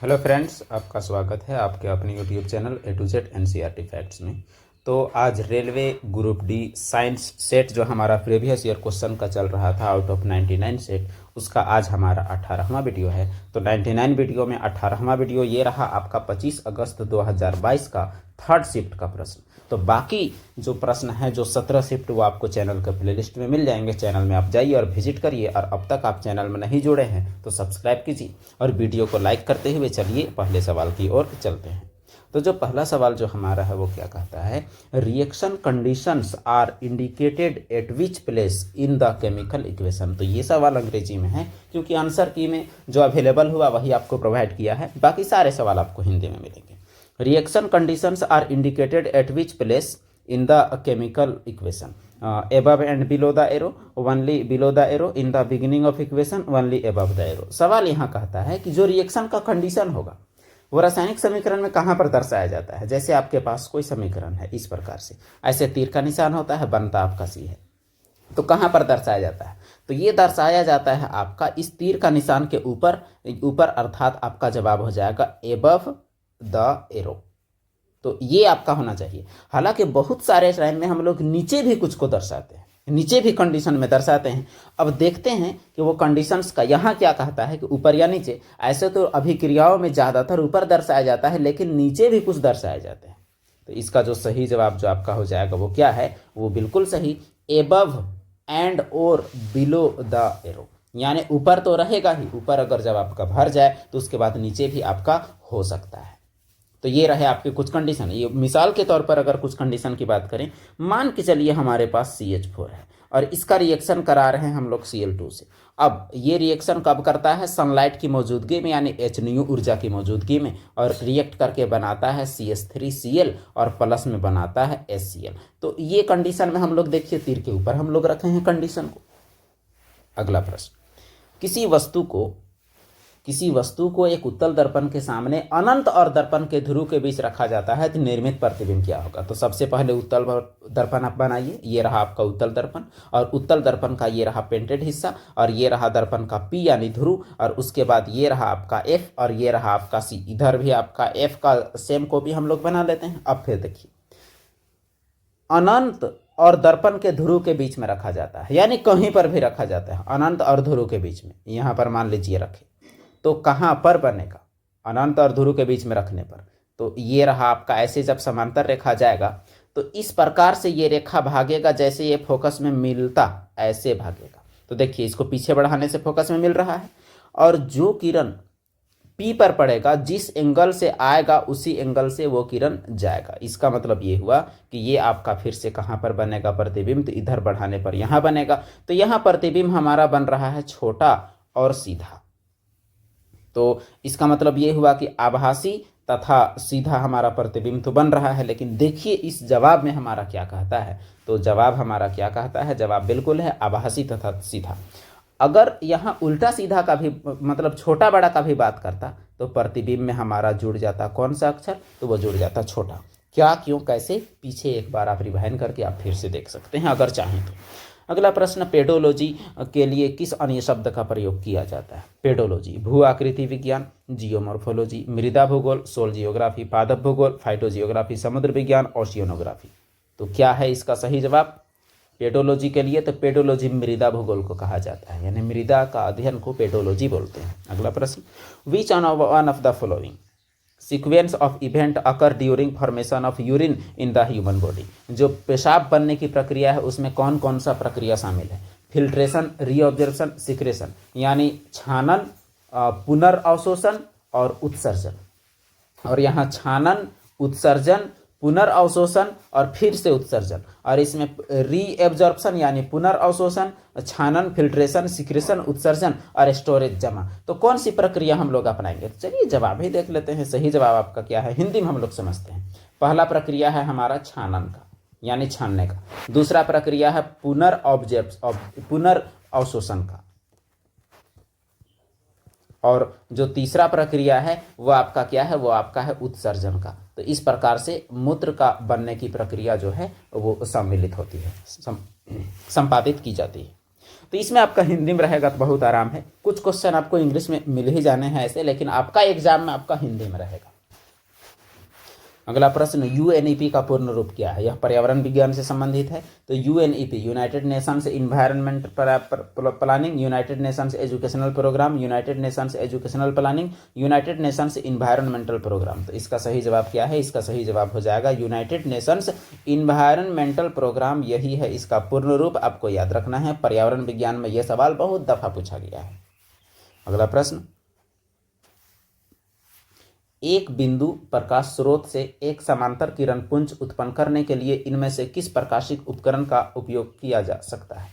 Hello friends, आपका स्वागत है आपके अपने YouTube channel A to Z NCERT facts में। तो आज railway group D science set जो हमारा प्रीवियस ईयर क्वेश्चन का चल रहा था आउट ऑफ 99 सेट, उसका आज हमारा 18वां वीडियो है। तो 99 वीडियो में 18वां वीडियो ये रहा आपका 25 अगस्त 2022 का थर्ड शिफ्ट का प्रश्न। तो बाकी जो प्रश्न है जो 17 शिफ्ट वो आपको चैनल के प्लेलिस्ट में मिल जाएंगे। चैनल में आप जाइए और विजिट करिए, और अब तक आप चैनल में नहीं जुड़े हैं तो सब्सक्राइब कीजिए और वीडियो को लाइक करते हुए चलिए पहले सवाल की ओर चलते हैं। तो जो पहला सवाल जो हमारा है वो क्या कहता है, reaction conditions are indicated at which place in the chemical equation. तो ये सवाल अंग्रेजी में है क्योंकि आंसर की में जो अवेलेबल हुआ वही आपको प्रोवाइड किया है, बाकी सारे सवाल आपको हिंदी में मिलेंगे। Reaction conditions are indicated at which place in the chemical equation, above and below the arrow, only below the arrow, in the beginning of equation, only above the arrow। सवाल यहाँ कहता है कि जो रिएक्शन का कंडीशन होगा वो रासायनिक समीकरण में कहाँ पर दर्शाया जाता है। जैसे आपके पास कोई समीकरण है इस प्रकार से, ऐसे तीर का निशान होता है, बनता आपका सी है, तो कहाँ पर दर्शाया जाता है, तो ये दर्शाया जाता है आपका इस तीर का निशान के ऊपर ऊपर, अर्थात आपका जवाब हो जाएगा एबव द एरो। तो ये आपका होना चाहिए। हालांकि बहुत सारे टाइम में हम लोग नीचे भी कुछ को दर्शाते हैं, नीचे भी कंडीशन में दर्शाते हैं। अब देखते हैं कि वो कंडीशंस का यहाँ क्या कहता है कि ऊपर या नीचे। ऐसे तो अभिक्रियाओं में ज़्यादातर ऊपर दर्शाया जाता है, लेकिन नीचे भी कुछ दर्शाए जाते हैं। तो इसका जो सही जवाब जो आपका हो जाएगा वो क्या है, वो बिल्कुल सही, एबव एंड और बिलो द एरो। यानी ऊपर तो रहेगा ही, ऊपर अगर जब आपका भर जाए तो उसके बाद नीचे भी आपका हो सकता है। तो ये रहे आपके कुछ कंडीशन। ये मिसाल के तौर पर अगर कुछ कंडीशन की बात करें, मान के चलिए हमारे पास CH4 है और इसका रिएक्शन करा रहे हैं हम लोग Cl2 से। अब ये रिएक्शन कब करता है, सनलाइट की मौजूदगी में, यानी HNU ऊर्जा की मौजूदगी में, और रिएक्ट करके बनाता है CH3Cl और प्लस में बनाता है HCl। तो ये कंडीशन में हम लोग देखिए तीर के ऊपर हम लोग रखे हैं कंडीशन को। अगला प्रश्न, किसी वस्तु को एक उत्तल दर्पण के सामने अनंत और दर्पण के ध्रुव के बीच रखा जाता है तो निर्मित प्रतिबिंब क्या होगा। तो सबसे पहले उत्तल दर्पण आप बनाइए, ये रहा आपका उत्तल दर्पण, और उत्तल दर्पण का ये रहा पेंटेड हिस्सा, और ये रहा दर्पण का P यानी ध्रुव, और उसके बाद ये रहा आपका F और ये रहा आपका C। इधर भी आपका F का सेम कॉपी हम लोग बना लेते हैं। अब फिर देखिए, अनंत और दर्पण के ध्रुव के बीच में रखा जाता है, यानी कहीं पर भी रखा जाता है अनंत और ध्रुव के बीच में। यहाँ पर मान लीजिए रखे, तो कहाँ पर बनेगा, अनंत और ध्रुव के बीच में रखने पर। तो ये रहा आपका, ऐसे जब समांतर रेखा जाएगा तो इस प्रकार से ये रेखा भागेगा, जैसे ये फोकस में मिलता ऐसे भागेगा। तो देखिए इसको पीछे बढ़ाने से फोकस में मिल रहा है, और जो किरण P पर पड़ेगा, जिस एंगल से आएगा उसी एंगल से वो किरण जाएगा। इसका मतलब ये हुआ कि ये आपका फिर से कहाँ पर बनेगा प्रतिबिंब, तो इधर बढ़ाने पर यहाँ बनेगा। तो यहाँ प्रतिबिंब हमारा बन रहा है छोटा और सीधा। तो इसका मतलब ये हुआ कि आभासी तथा सीधा हमारा प्रतिबिंब तो बन रहा है। लेकिन देखिए इस जवाब में हमारा क्या कहता है, तो जवाब हमारा क्या कहता है, जवाब बिल्कुल है आभासी तथा सीधा। अगर यहाँ उल्टा सीधा का भी मतलब छोटा बड़ा का भी बात करता तो प्रतिबिंब में हमारा जुड़ जाता कौन सा अक्षर, तो वो जुड़ जाता छोटा। क्या, क्यों, कैसे, पीछे एक बार आप रिवाइंड करके आप फिर से देख सकते हैं अगर चाहें तो। अगला प्रश्न, पेडोलॉजी के लिए किस अन्य शब्द का प्रयोग किया जाता है। पेडोलॉजी, भू आकृति विज्ञान, जियोमॉर्फोलॉजी, मृदा भूगोल, सोल जियोग्राफी, पादप भूगोल, फाइटोजियोग्राफी, समुद्र विज्ञान, ओशियोनोग्राफी। तो क्या है इसका सही जवाब पेडोलॉजी के लिए, तो पेडोलॉजी मृदा भूगोल को कहा जाता है, यानी मृदा का अध्ययन को पेडोलॉजी बोलते हैं। अगला प्रश्न, which one of the following sequence of event occur during formation of urine in the human body. जो पेशाब बनने की प्रक्रिया है उसमें कौन कौन सा प्रक्रिया शामिल है, फिल्ट्रेशन, रीऑब्जर्प्शन, सिक्रेशन, यानी छानन, पुनर्अवशोषण और उत्सर्जन। और यहाँ छानन, उत्सर्जन, पुनर्अवशोषण और फिर से उत्सर्जन, और इसमें रीएब्जॉर्प्शन यानी पुनर्अवशोषण, छानन, फिल्ट्रेशन, सिक्रेशन, उत्सर्जन और स्टोरेज जमा। तो कौन सी प्रक्रिया हम लोग अपनाएंगे, तो चलिए जवाब ही देख लेते हैं। सही जवाब आपका क्या है, हिंदी में हम लोग समझते हैं। पहला प्रक्रिया है हमारा छानन का, यानी छानने का। दूसरा प्रक्रिया है पुनर्अवशोषण का, और जो तीसरा प्रक्रिया है वो आपका क्या है, वो आपका है उत्सर्जन का। तो इस प्रकार से मूत्र का बनने की प्रक्रिया जो है वो सम्मिलित होती है, संपादित की जाती है। तो इसमें आपका हिंदी में रहेगा तो बहुत आराम है। कुछ क्वेश्चन आपको इंग्लिश में मिल ही जाने हैं ऐसे, लेकिन आपका एग्जाम में आपका हिंदी में रहेगा। अगला प्रश्न, यूएनईपी का पूर्ण रूप क्या है? यह पर्यावरण विज्ञान से संबंधित है। तो UNEP united nations environment planning, united nations educational programme, united nations educational planning, united nations environmental programme. तो इसका सही जवाब क्या है? इसका सही जवाब हो जाएगा यूनाइटेड नेशंस इन्वायरमेंटल प्रोग्राम, यही है इसका पूर्ण रूप। आपको याद रखना है, पर्यावरण विज्ञान में यह सवाल बहुत दफा पूछा गया है। अगला प्रश्न, एक बिंदु प्रकाश स्रोत से एक समांतर किरण पुंज उत्पन्न करने के लिए इनमें से किस प्रकाशिक उपकरण का उपयोग किया जा सकता है?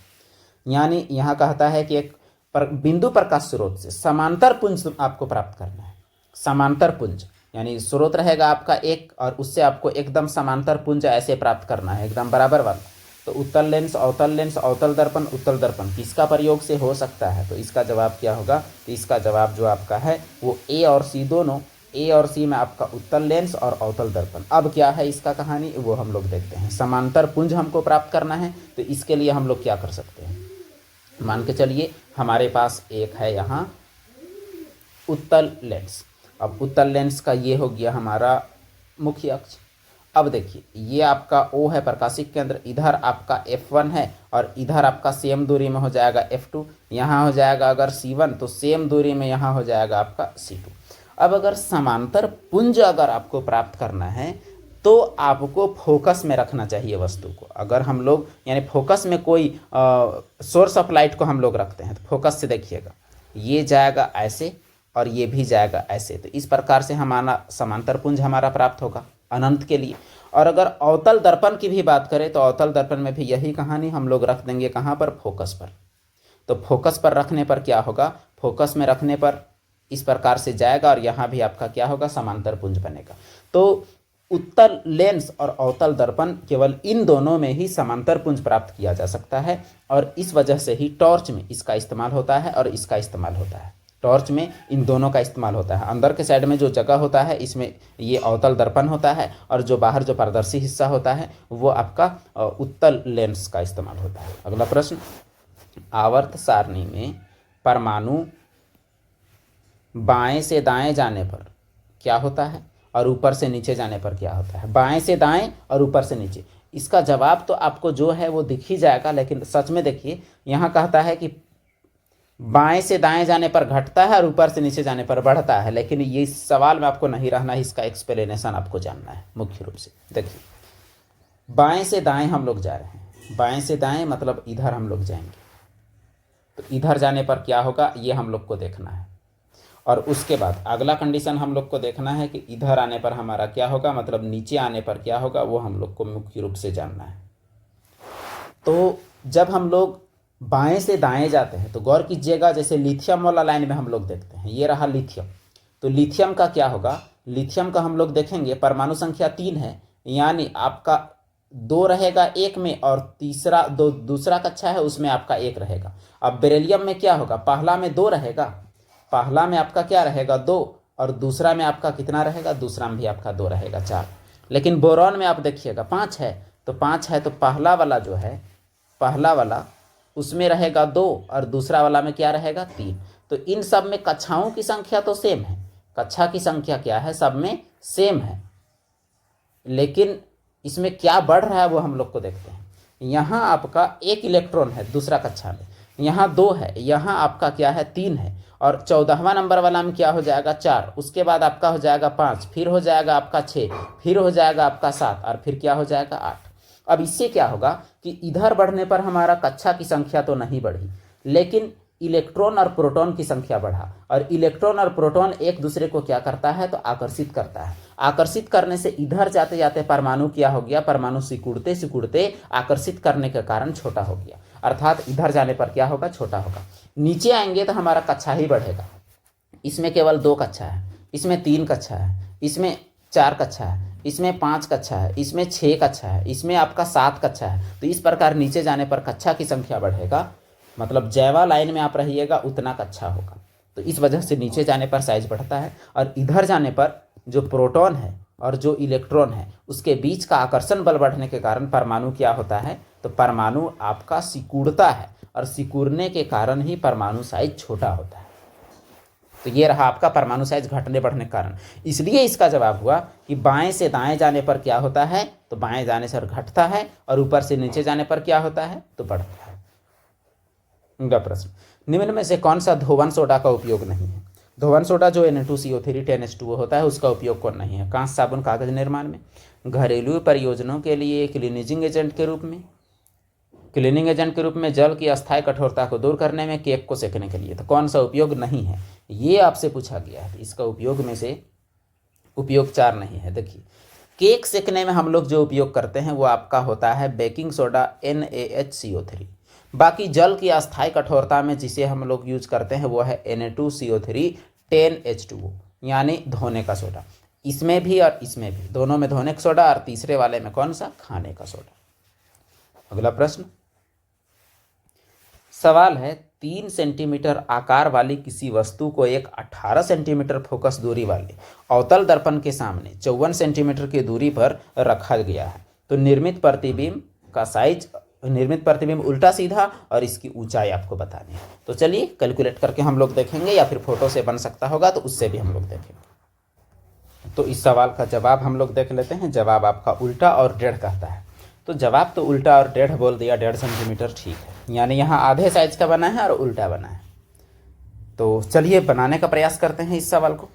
यानी यहां कहता है कि एक बिंदु प्रकाश स्रोत से समांतर पुंज आपको प्राप्त करना है। समांतर पुंज यानी स्रोत रहेगा आपका एक, और उससे आपको एकदम समांतर पुंज ऐसे प्राप्त करना है, एकदम बराबर वाला। तो उत्तल लेंस, अवतल दर्पण, उत्तल दर्पण किसका प्रयोग से हो सकता है? तो इसका जवाब क्या होगा? तो इसका जवाब जो आपका है वो ए और सी दोनों, ए और सी में आपका उत्तल लेंस और अवतल दर्पण। अब क्या है इसका कहानी, वो हम लोग देखते हैं। समांतर पुंज हमको प्राप्त करना है, तो इसके लिए हम लोग क्या कर सकते हैं? मान के चलिए हमारे पास एक है यहाँ उत्तल लेंस। अब उत्तल लेंस का ये हो गया हमारा मुख्य अक्ष। अब देखिए ये आपका O है प्रकाशिक केंद्र, इधर आपका F1 है और इधर आपका सेम दूरी में हो जाएगा F2। यहाँ हो जाएगा अगर C1 तो सेम दूरी में यहाँ हो जाएगा आपका C2। अब अगर समांतर पुंज अगर आपको प्राप्त करना है तो आपको फोकस में रखना चाहिए वस्तु को। अगर हम लोग यानी फोकस में कोई सोर्स ऑफ लाइट को हम लोग रखते हैं तो फोकस से देखिएगा, ये जाएगा ऐसे और ये भी जाएगा ऐसे। तो इस प्रकार से हमारा समांतर पुंज हमारा प्राप्त होगा अनंत के लिए। और अगर अवतल दर्पण की भी बात करें तो अवतल दर्पण में भी यही कहानी, हम लोग रख देंगे कहाँ पर? फोकस पर। तो फोकस पर रखने पर क्या होगा? फोकस में रखने पर इस प्रकार से जाएगा और यहाँ भी आपका क्या होगा? समांतर पुंज बनेगा। तो उत्तल लेंस और अवतल दर्पण केवल इन दोनों में ही समांतर पुंज प्राप्त किया जा सकता है, और इस वजह से ही टॉर्च में इसका इस्तेमाल होता है और इसका इस्तेमाल होता है। टॉर्च में इन दोनों का इस्तेमाल होता है। अंदर के साइड में जो जगह होता है इसमें ये अवतल दर्पण होता है, और जो बाहर जो पारदर्शी हिस्सा होता है वो आपका उत्तल लेंस का इस्तेमाल होता है। अगला प्रश्न, आवर्त सारणी में परमाणु बाएं से दाएं जाने पर क्या होता है और ऊपर से नीचे जाने पर क्या होता है? बाएं से दाएं और ऊपर से नीचे, इसका जवाब तो आपको जो है वो दिख ही जाएगा, लेकिन सच में देखिए यहाँ कहता है कि बाएं से दाएं जाने पर घटता है और ऊपर से नीचे जाने पर बढ़ता है, लेकिन ये सवाल में आपको नहीं रहना है, इसका एक्सप्लेनेशन आपको जानना है मुख्य रूप से। देखिए बाएं से दाएं हम लोग जा रहे हैं, बाएं से दाएं मतलब इधर हम लोग जाएंगे, तो इधर जाने पर क्या होगा ये हम लोग को देखना है। और उसके बाद अगला कंडीशन हम लोग को देखना है कि इधर आने पर हमारा क्या होगा, मतलब नीचे आने पर क्या होगा, वो हम लोग को मुख्य रूप से जानना है। तो जब हम लोग बाएं से दाएं जाते हैं तो गौर कीजिएगा, जैसे लिथियम वाला लाइन में हम लोग देखते हैं, ये रहा लिथियम। तो लिथियम का क्या होगा? लिथियम का हम लोग देखेंगे परमाणु संख्या 3 है, यानी आपका 2 रहेगा एक में, और तीसरा दूसरा कक्षा है उसमें आपका 1 रहेगा। अब बेरिलियम में क्या होगा? पहला में 2 रहेगा, पहला में आपका क्या रहेगा? 2, और दूसरा में आपका कितना रहेगा? दूसरा में भी आपका 2 रहेगा, 4। लेकिन बोरॉन में आप देखिएगा 5 है, तो 5 है तो पहला वाला जो है, पहला वाला उसमें रहेगा 2 और दूसरा वाला में क्या रहेगा? 3। तो इन सब में कक्षाओं की संख्या तो सेम है, कक्षा की संख्या क्या है? सब में सेम है, लेकिन इसमें क्या बढ़ रहा है वो हम लोग को देखते हैं। यहाँ आपका 1 इलेक्ट्रॉन है दूसरा कक्षा में, यहाँ 2 है, यहाँ आपका क्या है? 3 है, और 14वां नंबर वाला में क्या हो जाएगा? 4। उसके बाद आपका हो जाएगा 5, फिर हो जाएगा आपका 6, फिर हो जाएगा आपका 7, और फिर क्या हो जाएगा? 8। अब इससे क्या होगा कि इधर बढ़ने पर हमारा कक्षा की संख्या तो नहीं बढ़ी, लेकिन इलेक्ट्रॉन और प्रोटॉन की संख्या बढ़ा, और इलेक्ट्रॉन और प्रोटॉन एक दूसरे को क्या करता है? तो आकर्षित करता है। आकर्षित करने से इधर जाते जाते परमाणु क्या हो गया? परमाणु सिकुड़ते सिकुड़ते आकर्षित करने के कारण छोटा हो गया, अर्थात इधर जाने पर क्या होगा? छोटा होगा। नीचे आएंगे तो हमारा कक्षा ही बढ़ेगा। इसमें केवल 2 कक्षा है, इसमें 3 कक्षा है, इसमें 4 कक्षा है, इसमें 5 कक्षा है, इसमें 6 कक्षा है, इसमें आपका 7 कक्षा है। तो इस प्रकार नीचे जाने पर कक्षा की संख्या बढ़ेगा, मतलब जैवा लाइन में आप रहिएगा उतना कक्षा होगा। तो इस वजह से नीचे जाने पर साइज बढ़ता है, और इधर जाने पर जो प्रोटॉन है और जो इलेक्ट्रॉन है उसके बीच का आकर्षण बल बढ़ने के कारण परमाणु क्या होता है, तो परमाणु आपका सिकुड़ता है और सिकुड़ने के कारण ही परमाणु साइज छोटा होता है। तो ये रहा आपका परमाणु साइज घटने बढ़ने के कारण। इसलिए इसका जवाब हुआ कि बाएं से दाएं जाने पर क्या होता है, तो बाएं जाने से घटता है और ऊपर से नीचे जाने पर क्या होता है, तो बढ़ता है। अगला प्रश्न, निम्न में से कौन सा धोवन सोडा का उपयोग नहीं है? धोवन सोडा जो Na2CO3 10H2O होता है उसका उपयोग कौन नहीं है? कांस्य साबुन कागज निर्माण में, घरेलू प्रयोजनों के लिए क्लीनिंग एजेंट के रूप में, क्लीनिंग एजेंट के रूप में, जल की अस्थायी कठोरता को दूर करने में, केक को सेकने के लिए। तो कौन सा उपयोग नहीं है, ये आपसे पूछा गया है। इसका उपयोग में से उपयोग 4 नहीं है। देखिए, केक सेकने में हम लोग जो उपयोग करते हैं वो आपका होता है बेकिंग सोडा NaHCO3। बाकी जल की अस्थायी कठोरता में जिसे हम लोग यूज करते हैं वो है Na2CO3 10H2O, यानी धोने का सोडा। इसमें भी और इसमें भी, दोनों में धोने का सोडा और तीसरे वाले में कौन सा, खाने का सोडा। अगला प्रश्न, सवाल है 3 सेंटीमीटर आकार वाली किसी वस्तु को एक 18 सेंटीमीटर फोकस दूरी वाले अवतल दर्पण के सामने 54 सेंटीमीटर की दूरी पर रखा गया है। तो निर्मित प्रतिबिंब का साइज, निर्मित प्रतिबिंब उल्टा सीधा और इसकी ऊंचाई आपको बतानी है। तो चलिए कैलकुलेट करके हम लोग देखेंगे, या फिर फोटो से बन सकता होगा तो उससे भी हम लोग देखेंगे। तो इस सवाल का जवाब हम लोग देख लेते हैं। जवाब आपका उल्टा और 1.5 कहता है। तो जवाब तो उल्टा और 1.5 बोल दिया, 1.5 सेंटीमीटर ठीक है, यानी यहाँ आधे साइज का बना है और उल्टा बना है। तो चलिए बनाने का प्रयास करते हैं इस सवाल को।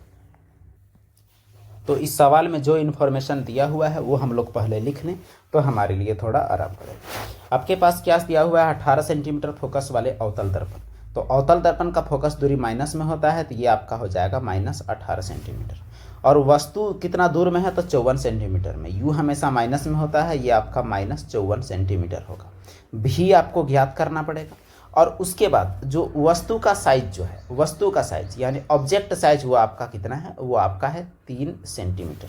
तो इस सवाल में जो इन्फॉर्मेशन दिया हुआ है वो हम लोग पहले लिख लें तो हमारे लिए थोड़ा आराम पड़ेगा। आपके पास क्या दिया हुआ है, 18 सेंटीमीटर फोकस वाले अवतल दर्पण। तो अवतल दर्पण का फोकस दूरी माइनस में होता है, तो ये आपका हो जाएगा -18 सेंटीमीटर। और वस्तु कितना दूर में है, तो 54 सेंटीमीटर में। यू हमेशा माइनस में होता है, ये आपका -54 सेंटीमीटर होगा। भी आपको ज्ञात करना पड़ेगा। और उसके बाद जो वस्तु का साइज जो है, वस्तु का साइज यानी ऑब्जेक्ट साइज, वो आपका कितना है, वो आपका है 3 सेंटीमीटर।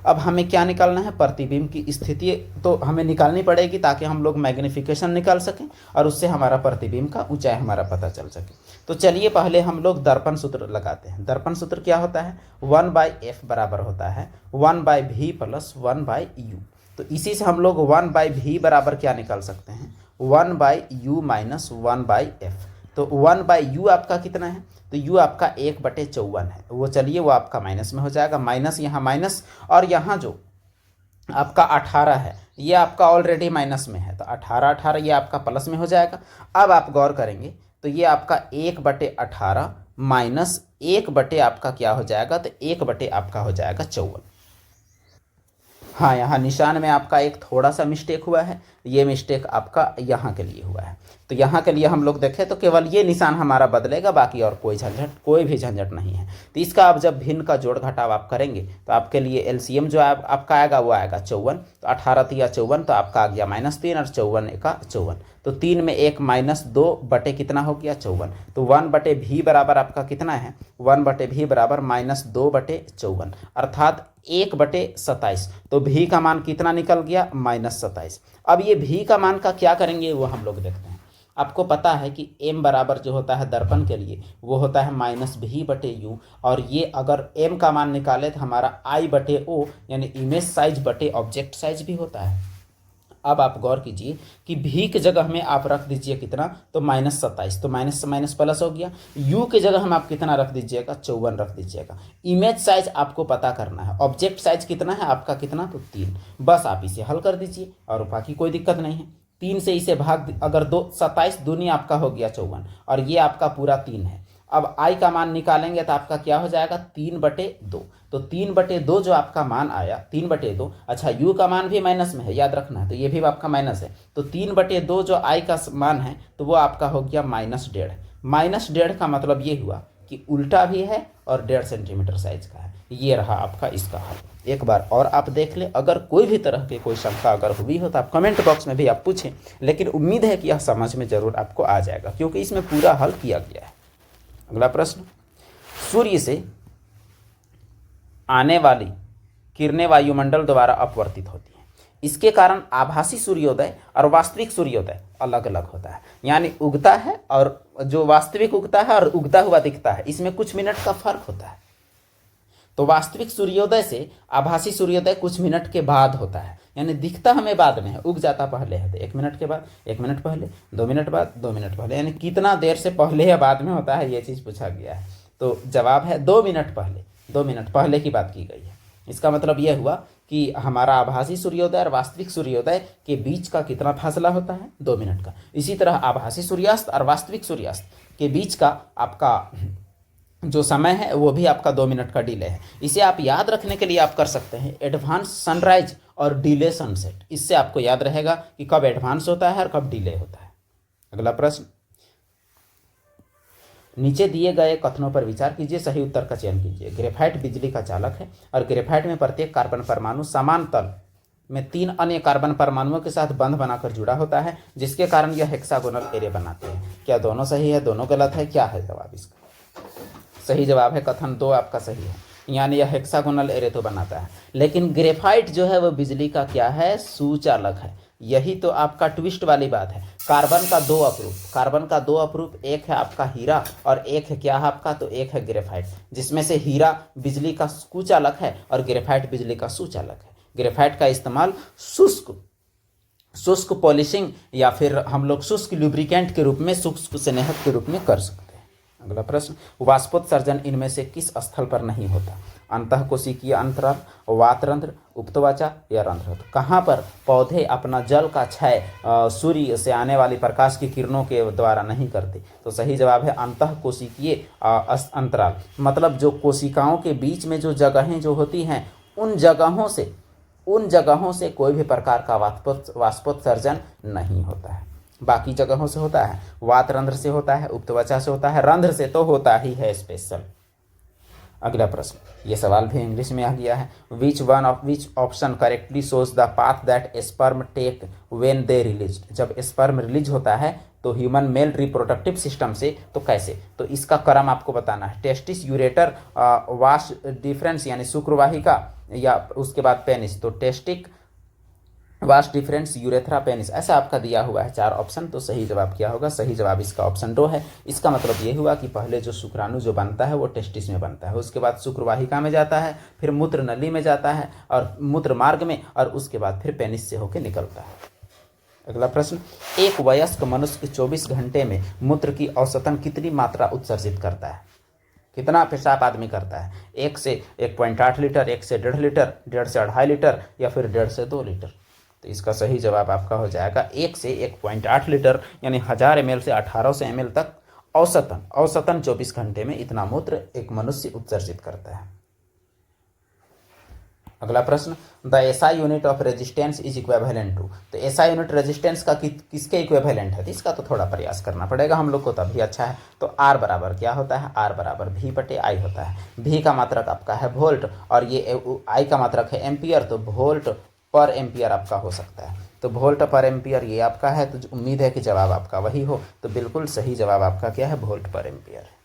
अब हमें क्या निकालना है, प्रतिबिंब की स्थिति तो हमें निकालनी पड़ेगी ताकि हम लोग मैग्नीफिकेशन निकाल सकें और उससे हमारा प्रतिबिंब का ऊंचाई हमारा पता चल सके। तो चलिए पहले हम लोग दर्पण सूत्र लगाते हैं। दर्पण सूत्र क्या होता है, 1/f बराबर होता है 1/v + 1/u। तो इसी से हम लोग 1/v बराबर क्या निकाल सकते हैं, 1/u - 1/f। तो 1/u आपका कितना है, तो u आपका 1/54 है। वो चलिए वो आपका माइनस में हो जाएगा, माइनस यहाँ माइनस, और यहाँ जो आपका 18 है ये आपका ऑलरेडी माइनस में है, तो 18 ये आपका प्लस में हो जाएगा। अब आप गौर करेंगे तो ये आपका 1/18 माइनस 1 आपका क्या हो जाएगा, तो 1 आपका हो जाएगा 54। हाँ, यहाँ निशान में आपका एक थोड़ा सा मिस्टेक हुआ है, ये मिस्टेक आपका यहाँ के लिए हुआ है। तो यहाँ के लिए हम लोग देखें तो केवल ये निशान हमारा बदलेगा, बाकी और कोई भी झंझट नहीं है। तो इसका आप जब भिन्न का जोड़ घटाव आप करेंगे तो आपके लिए एलसीएम जो आपका आएगा वो आएगा 54। तो 18 × 54 तो आपका आ गया -3 और 54 × 54। तो 3 में 1 -2 कितना हो गया 54। तो 1/v बराबर आपका कितना है, 1/v बराबर -2/54 अर्थात 1/27। तो v का मान कितना निकल गया, -27। अब ये v का मान का क्या करेंगे वो हम लोग देखते हैं। आपको पता है कि m बराबर जो होता है दर्पण के लिए वो होता है -v/u, और ये अगर m का मान निकाले तो हमारा I/o यानी इमेज साइज बटे ऑब्जेक्ट साइज भी होता है। अब आप गौर कीजिए कि v की जगह में आप रख दीजिए कितना, तो -27। तो माइनस से माइनस प्लस हो गया। u की जगह हम आप कितना रख दीजिएगा, 54 रख दीजिएगा। इमेज साइज आपको पता करना है, ऑब्जेक्ट साइज कितना है आपका, कितना, तो 3। बस आप इसे हल कर दीजिए और बाकी कोई दिक्कत नहीं है। 3 से इसे भाग, अगर 27 दूनी आपका हो गया 54 और ये आपका पूरा 3 है। अब i का मान निकालेंगे तो आपका क्या हो जाएगा, 3/2। तो 3/2 जो आपका मान आया 3/2, अच्छा u का मान भी माइनस में है, याद रखना है, तो ये भी आपका माइनस है। तो 3/2 जो i का मान है तो वो आपका हो गया -1.5। -1.5 का मतलब ये हुआ कि उल्टा भी है और 1.5 सेंटीमीटर साइज का है। ये रहा आपका इसका हल। एक बार और आप देख लें, अगर कोई भी तरह की कोई शंका अगर हुई हो तो आप कमेंट बॉक्स में भी आप पूछें, लेकिन उम्मीद है कि यह समझ में ज़रूर आपको आ जाएगा क्योंकि इसमें पूरा हल किया गया है। अगला प्रश्न, सूर्य से आने वाली किरणें वायुमंडल द्वारा अपवर्तित होती हैं। इसके कारण आभासी सूर्योदय और वास्तविक सूर्योदय अलग अलग होता है, यानी उगता है और जो वास्तविक उगता है और उगता हुआ दिखता है, इसमें कुछ मिनट का फर्क होता है। तो वास्तविक सूर्योदय से आभासी सूर्योदय कुछ मिनट के बाद होता है, यानी दिखता हमें बाद में है, उग जाता पहले है। तो 1 मिनट के बाद, 1 मिनट पहले, 2 मिनट बाद, 2 मिनट पहले, यानी कितना देर से पहले या बाद में होता है, ये चीज़ पूछा गया है। तो जवाब है 2 मिनट पहले, 2 मिनट पहले की बात की गई है। इसका मतलब यह हुआ कि हमारा आभासी सूर्योदय और वास्तविक सूर्योदय के बीच का कितना फासला होता है, 2 मिनट का। इसी तरह आभासी सूर्यास्त और वास्तविक सूर्यास्त के बीच का आपका जो समय है वो भी आपका 2 मिनट का डिले है। इसे आप याद रखने के लिए आप कर सकते हैं एडवांस सनराइज और डिले सनसेट। इससे आपको याद रहेगा कि कब एडवांस होता है और कब डिले होता है। अगला प्रश्न, नीचे दिए गए कथनों पर विचार कीजिए, सही उत्तर का चयन कीजिए। ग्रेफाइट बिजली का चालक है और ग्रेफाइट में प्रत्येक कार्बन परमाणु समान तल में 3 अन्य कार्बन परमाणुओं के साथ बंध बनाकर जुड़ा होता है, जिसके कारण यह हेक्सागोनल एरे बनाते हैं। क्या दोनों सही है, दोनों गलत है, क्या है जवाब इसका? सही जवाब है कथन 2 आपका सही है, यानी यह हेक्सागोनल एरे तो बनाता है। लेकिन ग्रेफाइट जो है वो बिजली का क्या है, सुचालक है। यही तो आपका ट्विस्ट वाली बात है। कार्बन का 2 अपरूप, कार्बन का 2 अपरूप, एक है आपका हीरा और एक है क्या है आपका, तो एक है ग्रेफाइट, जिसमें से हीरा बिजली का कुचालक है और ग्रेफाइट बिजली का सुचालक है। ग्रेफाइट का इस्तेमाल शुष्क पॉलिशिंग या फिर हम लोग शुष्क लुब्रिकेंट के रूप में, शुष्क स्नेहक के रूप में कर सकते हैं। अगला प्रश्न, वाष्पोत्सर्जन इनमें से किस स्थल पर नहीं होता? अंतःकोशिकीय अंतराल, वातरंध्र, उपत्वचा या रंध्र। तो कहाँ पर पौधे अपना जल का क्षय सूर्य से आने वाली प्रकाश की किरणों के द्वारा नहीं करते? तो सही जवाब है अंतःकोशिकीय अंतराल, मतलब जो कोशिकाओं के बीच में जो जगहें जो होती हैं उन जगहों से कोई भी प्रकार का वाष्पोत्सर्जन नहीं होता है। बाकी जगहों से होता है, वातरंध्र से होता है, उपत्वचा से होता है, रंध्र से तो होता ही है स्पेशल। अगला प्रश्न, ये सवाल भी इंग्लिश में आ गया है। Which option correctly shows the path that sperm take when they release. जब स्पर्म रिलीज होता है तो ह्यूमन मेल रिप्रोडक्टिव सिस्टम से, तो कैसे? तो इसका क्रम आपको बताना है। टेस्टिस, यूरेटर, वाश डिफरेंस यानी शुक्रवाहिका, या उसके बाद पेनिस। तो टेस्टिक, वास्ट डिफरेंस, यूरेथ्रा, पेनिस, ऐसा आपका दिया हुआ है 4 ऑप्शन। तो सही जवाब क्या होगा? सही जवाब इसका ऑप्शन 2 है। इसका मतलब ये हुआ कि पहले जो शुक्राणु जो बनता है वो टेस्टिस में बनता है, उसके बाद शुक्रवाहिका में जाता है, फिर मूत्र नली में जाता है और मूत्र मार्ग में, और उसके बाद फिर पेनिस से होकर निकलता है। अगला प्रश्न, एक वयस्क मनुष्य 24 घंटे में मूत्र की औसतन कितनी मात्रा उत्सर्जित करता है? कितना पेशाब आदमी करता है? 1 से 1.8 लीटर, 1 से 1.5 लीटर, 1.5 से 2.5 लीटर, या फिर 1.5 से 2 लीटर। तो इसका सही जवाब आपका हो जाएगा 1 से 1.8 लीटर, यानी 1000 ml से 1800 ml तक औसतन 24 घंटे में इतना मूत्र एक मनुष्य उत्सर्जित करता है। अगला प्रश्न, the SI unit of resistance is equivalent to. तो एसआई यूनिट रेजिस्टेंस का किसके इक्विवेलेंट है? तो इसका तो थोड़ा प्रयास करना पड़ेगा हम लोग को, तभी अच्छा है। तो आर बराबर क्या होता है? आर बराबर V बटे आई होता है। V का मात्रक आपका है वोल्ट और ये आई का मात्रक है एम्पियर, तो वोल्ट पर एम्पियर आपका हो सकता है। तो वोल्ट पर एम्पियर ये आपका है, तो उम्मीद है कि जवाब आपका वही हो। तो बिल्कुल सही जवाब आपका क्या है? वोल्ट पर एम्पियर है।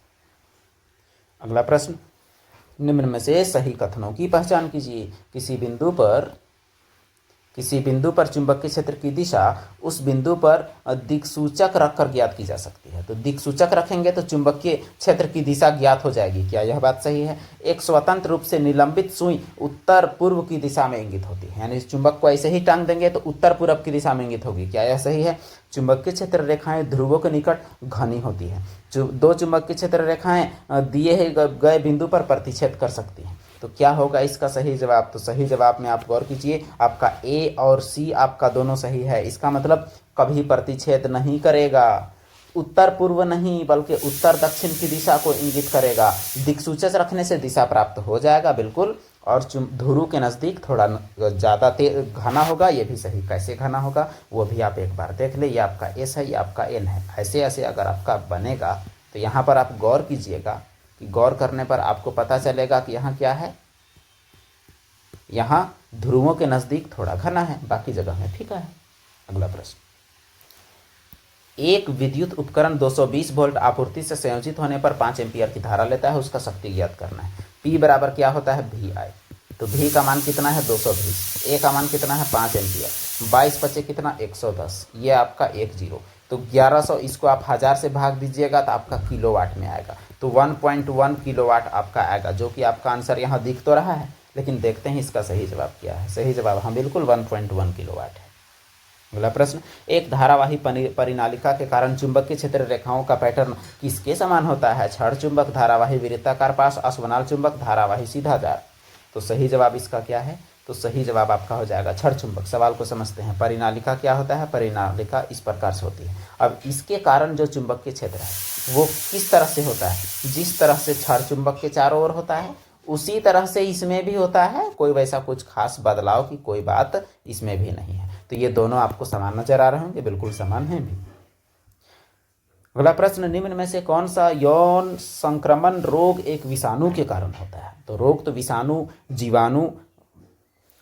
अगला प्रश्न, निम्न में से सही कथनों की पहचान कीजिए। किसी बिंदु पर चुंबकीय क्षेत्र की दिशा उस बिंदु पर दिक्सूचक रखकर ज्ञात की जा सकती है। तो दिक्सूचक रखेंगे तो चुंबकीय क्षेत्र की दिशा ज्ञात हो जाएगी। क्या यह बात सही है? एक स्वतंत्र रूप से निलंबित सुई उत्तर पूर्व की दिशा में इंगित होती है, यानी इस चुंबक को ऐसे ही टांग देंगे तो उत्तर पूर्व की दिशा में इंगित होगी। क्या यह सही है? चुंबकीय क्षेत्र रेखाएं ध्रुवों के निकट घनी होती है। 2 चुंबकीय क्षेत्र रेखाएं दिए गए बिंदु पर प्रतिच्छेद कर सकती हैं। तो क्या होगा इसका सही जवाब? तो सही जवाब में आप गौर कीजिए, आपका ए और सी आपका दोनों सही है। इसका मतलब कभी प्रतिच्छेद नहीं करेगा, उत्तर पूर्व नहीं बल्कि उत्तर दक्षिण की दिशा को इंगित करेगा। दिक्सूचक रखने से दिशा प्राप्त हो जाएगा बिल्कुल, और ध्रुव के नज़दीक थोड़ा ज़्यादा घना होगा। ये भी सही, कैसे घना होगा वो भी आप एक बार देख ले। ये आपका एस है, ये आपका एन है। ऐसे ऐसे अगर आपका बनेगा तो यहाँ पर आप गौर कीजिएगा कि गौर करने पर आपको पता चलेगा कि यहाँ क्या है, यहाँ ध्रुवों के नज़दीक थोड़ा घना है, बाकी जगह में फीका है। अगला प्रश्न, एक विद्युत उपकरण 220 वोल्ट आपूर्ति से संयोजित होने पर 5 एम्पियर की धारा लेता है, उसका शक्ति ज्ञात करना है। P बराबर क्या होता है? VI। तो V का मान कितना है? 220। A का मान कितना है? 5 एम्पियर। 22 बचे कितना? 110। ये आपका 10। तो 1100 इसको आप 1000 से भाग दीजिएगा तो आपका किलोवाट में आएगा। तो 1.1 किलोवाट आपका आएगा, जो कि आपका आंसर यहाँ दिख तो रहा है, लेकिन देखते हैं इसका सही जवाब क्या है। सही जवाब हाँ बिल्कुल 1.1 किलोवाट है। अगला प्रश्न, एक धारावाही परिनालिका के कारण चुंबकीय क्षेत्र रेखाओं का पैटर्न किसके समान होता है? क्षण चुंबक, धारावाही वृत्ताकार पाश, असमनाल चुंबक, धारावाही सीधादार। तो सही जवाब इसका क्या है? तो सही जवाब आपका हो जाएगा क्षण चुंबक। सवाल को समझते हैं। परिनालिका क्या होता है? परिनालिका इस प्रकार से होती है। अब इसके कारण जो चुंबकीय क्षेत्र है वो किस तरह से होता है? जिस तरह से क्षण चुंबक के चारों ओर होता है उसी तरह से इसमें भी होता है। कोई वैसा कुछ खास बदलाव की कोई बात इसमें भी नहीं है। तो ये दोनों आपको समान नजर आ रहे होंगे, बिल्कुल समान हैं भी। अगला प्रश्न, निम्न में से कौन सा यौन संक्रमण रोग एक विषाणु के कारण होता है? तो रोग तो विषाणु, जीवाणु,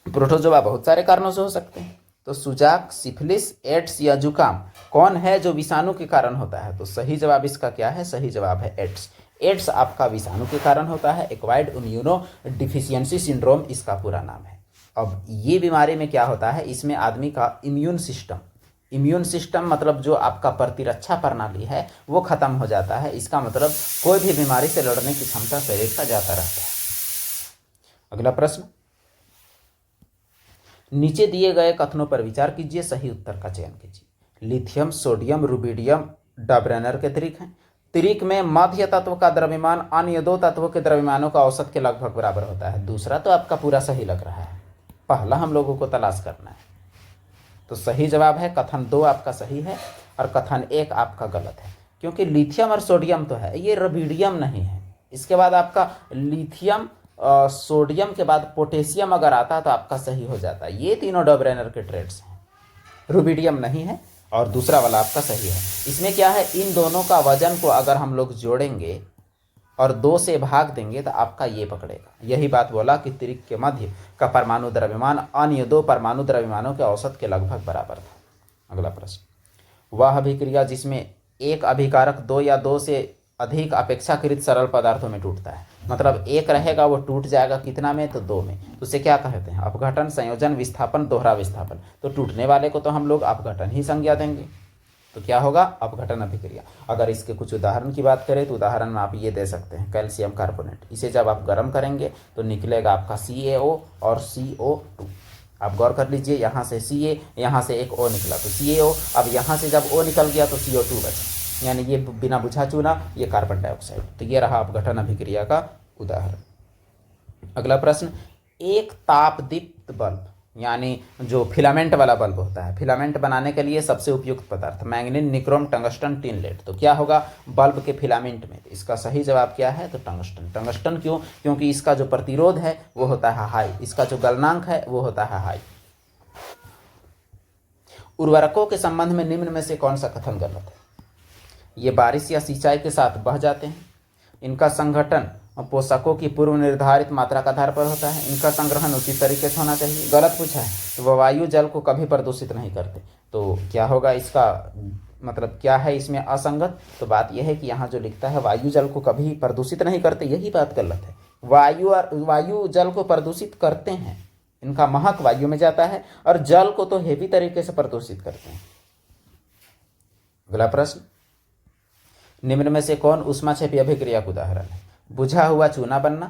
प्रोटोजोआ बहुत सारे कारणों से हो सकते हैं। तो सुजाक, सिफिलिस, एड्स या जुकाम कौन है जो विषाणु के कारण होता है? तो सही जवाब इसका क्या है? सही जवाब है एड्स। एड्स आपका विषाणु के कारण होता है। एक्वायर्ड इम्यूनो डिफिशियंसी सिंड्रोम इसका पूरा नाम है। अब ये बीमारी में क्या होता है? इसमें आदमी का इम्यून सिस्टम मतलब जो आपका प्रतिरक्षा प्रणाली है वो खत्म हो जाता है। इसका मतलब कोई भी बीमारी से लड़ने की क्षमता शरीर का जाता रहता है। अगला प्रश्न, नीचे दिए गए कथनों पर विचार कीजिए, सही उत्तर का चयन कीजिए। लिथियम, सोडियम, रुबिडियम डाब्रेनर के त्रिक हैं। त्रिक में मध्य तत्व का द्रव्यमान अन्य दो तत्वों के द्रव्यमानों का औसत के लगभग बराबर होता है। दूसरा तो आपका पूरा सही लग रहा है, पहला हम लोगों को तलाश करना है। तो सही जवाब है कथन 2 आपका सही है और कथन 1 आपका गलत है, क्योंकि लिथियम और सोडियम तो है, ये रुबिडियम नहीं है। इसके बाद आपका लिथियम, सोडियम के बाद पोटेशियम अगर आता तो आपका सही हो जाता। ये तीनों डाब्रेनर के ट्रेड्स हैं, रुबिडियम नहीं है और दूसरा वाला आपका सही है। इसमें क्या है, इन दोनों का वजन को अगर हम लोग जोड़ेंगे और 2 से भाग देंगे तो आपका ये पकड़ेगा। यही बात बोला कि त्रिक के मध्य का परमाणु द्रव्यमान अन्य 2 परमाणु द्रव्यमानों के औसत के लगभग बराबर था। अगला प्रश्न, वह अभिक्रिया जिसमें एक अभिकारक 2 या 2 से अधिक अपेक्षाकृत सरल पदार्थों में टूटता है, मतलब एक रहेगा वो टूट जाएगा कितना में? तो 2 में। तो उसे क्या कहते हैं? अपघटन, संयोजन, विस्थापन, दोहरा विस्थापन। तो टूटने वाले को तो हम लोग अपघटन ही संज्ञा देंगे। तो क्या होगा? अपघटन अभिक्रिया। अगर इसके कुछ उदाहरण की बात करें तो उदाहरण में आप ये दे सकते हैं, कैल्शियम कार्बोनेट। इसे जब आप गर्म करेंगे तो निकलेगा आपका CaO और CO2। आप गौर कर लीजिए, यहाँ से Ca, यहाँ से एक O निकला तो CaO। अब यहाँ से जब O निकल गया तो CO2 बचा, यानी ये बिना बुझा चूना, ये कार्बन डाइऑक्साइड। तो ये रहा अपघटन अभिक्रिया का उदाहरण। अगला प्रश्न, एक तापदीप्त बल्ब यानी जो फिलामेंट वाला बल्ब होता है, फिलामेंट बनाने के लिए सबसे उपयुक्त पदार्थ मैग्नीन, निक्रोम, टंगस्टन, टिन लेड। तो क्या होगा बल्ब के फिलामेंट में? तो इसका सही जवाब क्या है? तो टंगस्टन। टंगस्टन क्यों? क्योंकि इसका जो प्रतिरोध है वो होता है हाई, इसका जो गलनांक है वो होता है हाई। उर्वरकों के संबंध में निम्न में से कौन सा कथन गलत है? ये बारिश या सिंचाई के साथ बह जाते हैं। इनका संगठन पोषकों की पूर्व निर्धारित मात्रा के आधार पर होता है। इनका संग्रहण उचित तरीके से होना चाहिए। गलत पूछा है। तो वह वायु जल को कभी प्रदूषित नहीं करते। तो क्या होगा इसका मतलब क्या है इसमें असंगत? तो बात यह है कि यहाँ जो लिखता है वायु जल को कभी प्रदूषित नहीं करते, यही बात गलत है। वायु जल को प्रदूषित करते हैं, इनका महक वायु में जाता है और जल को तो हेवी तरीके से प्रदूषित करते हैं। अगला प्रश्न, निम्न में से कौन ऊष्माक्षेपी अभिक्रिया का उदाहरण है? बुझा हुआ चूना बनना,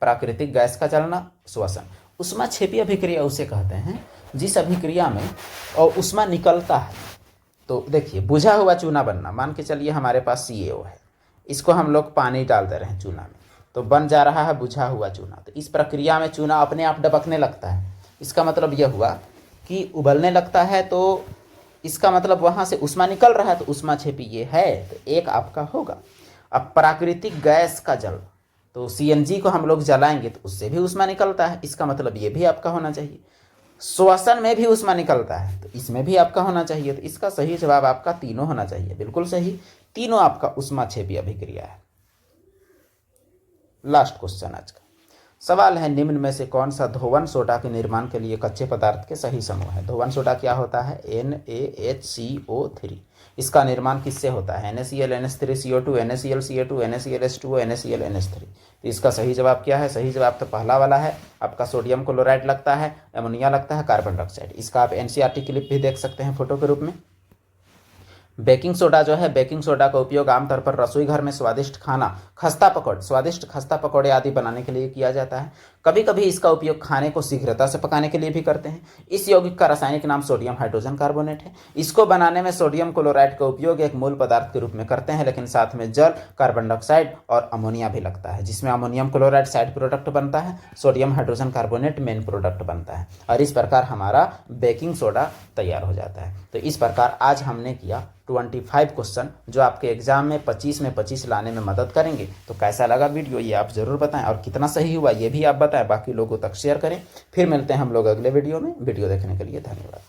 प्राकृतिक गैस का जलना, श्वसन। ऊष्माक्षेपी अभिक्रिया उसे कहते हैं जिस अभिक्रिया में और ऊष्मा निकलता है। तो देखिए, बुझा हुआ चूना बनना, मान के चलिए हमारे पास CaO है, इसको हम लोग पानी डाल दे रहे हैं चूना में, तो बन जा रहा है बुझा हुआ चूना। तो इस प्रक्रिया में चूना अपने आप डबकने लगता है। इसका मतलब यह हुआ कि उबलने लगता है, तो इसका मतलब वहाँ से ऊष्मा निकल रहा है, तो ऊष्माक्षेपी ये है, तो एक आपका होगा। अब प्राकृतिक गैस का जल, तो CNG को हम लोग जलाएंगे तो उससे भी ऊष्मा निकलता है, इसका मतलब ये भी आपका होना चाहिए। श्वसन में भी ऊष्मा निकलता है, तो इसमें भी आपका होना चाहिए। तो इसका सही जवाब आपका तीनों होना चाहिए, बिल्कुल सही। तीनों आपका ऊष्माक्षेपी अभिक्रिया है। लास्ट क्वेश्चन आज का सवाल है, निम्न में से कौन सा धोवन सोडा के निर्माण के लिए कच्चे पदार्थ के सही समूह है? धोवन सोडा क्या होता है? NaHCO3। इसका निर्माण किससे होता है? NaCl, NH3, CO2, NaCl, Ca2, NaCl, H2O, NaCl, NH3। तो इसका सही जवाब क्या है? सही जवाब तो पहला वाला है आपका, सोडियम क्लोराइड लगता है, अमोनिया लगता है, कार्बन डाइऑक्साइड। इसका आप NCERT क्लिप भी देख सकते हैं फोटो के रूप में। बेकिंग सोडा जो है, बेकिंग सोडा का उपयोग आमतौर पर रसोई घर में स्वादिष्ट खाना, स्वादिष्ट खस्ता पकौड़े आदि बनाने के लिए किया जाता है। कभी कभी इसका उपयोग खाने को शीघ्रता से पकाने के लिए भी करते हैं। इस यौगिक का रासायनिक नाम सोडियम हाइड्रोजन कार्बोनेट है। इसको बनाने में सोडियम क्लोराइड का उपयोग एक मूल पदार्थ के रूप में करते हैं, लेकिन साथ में जल, कार्बन डाइऑक्साइड और अमोनिया भी लगता है, जिसमें अमोनियम क्लोराइड साइड प्रोडक्ट बनता है, sodium hydrogen carbonate main product बनता है, और इस प्रकार हमारा बेकिंग सोडा तैयार हो जाता है। तो इस प्रकार आज हमने किया 25 क्वेश्चन जो आपके एग्जाम में 25 में 25 लाने में मदद करेंगे। तो कैसा लगा वीडियो ये आप ज़रूर बताएं, और कितना सही हुआ ये भी आप बताएं, बाकी लोगों तक शेयर करें। फिर मिलते हैं हम लोग अगले वीडियो में। वीडियो देखने के लिए धन्यवाद।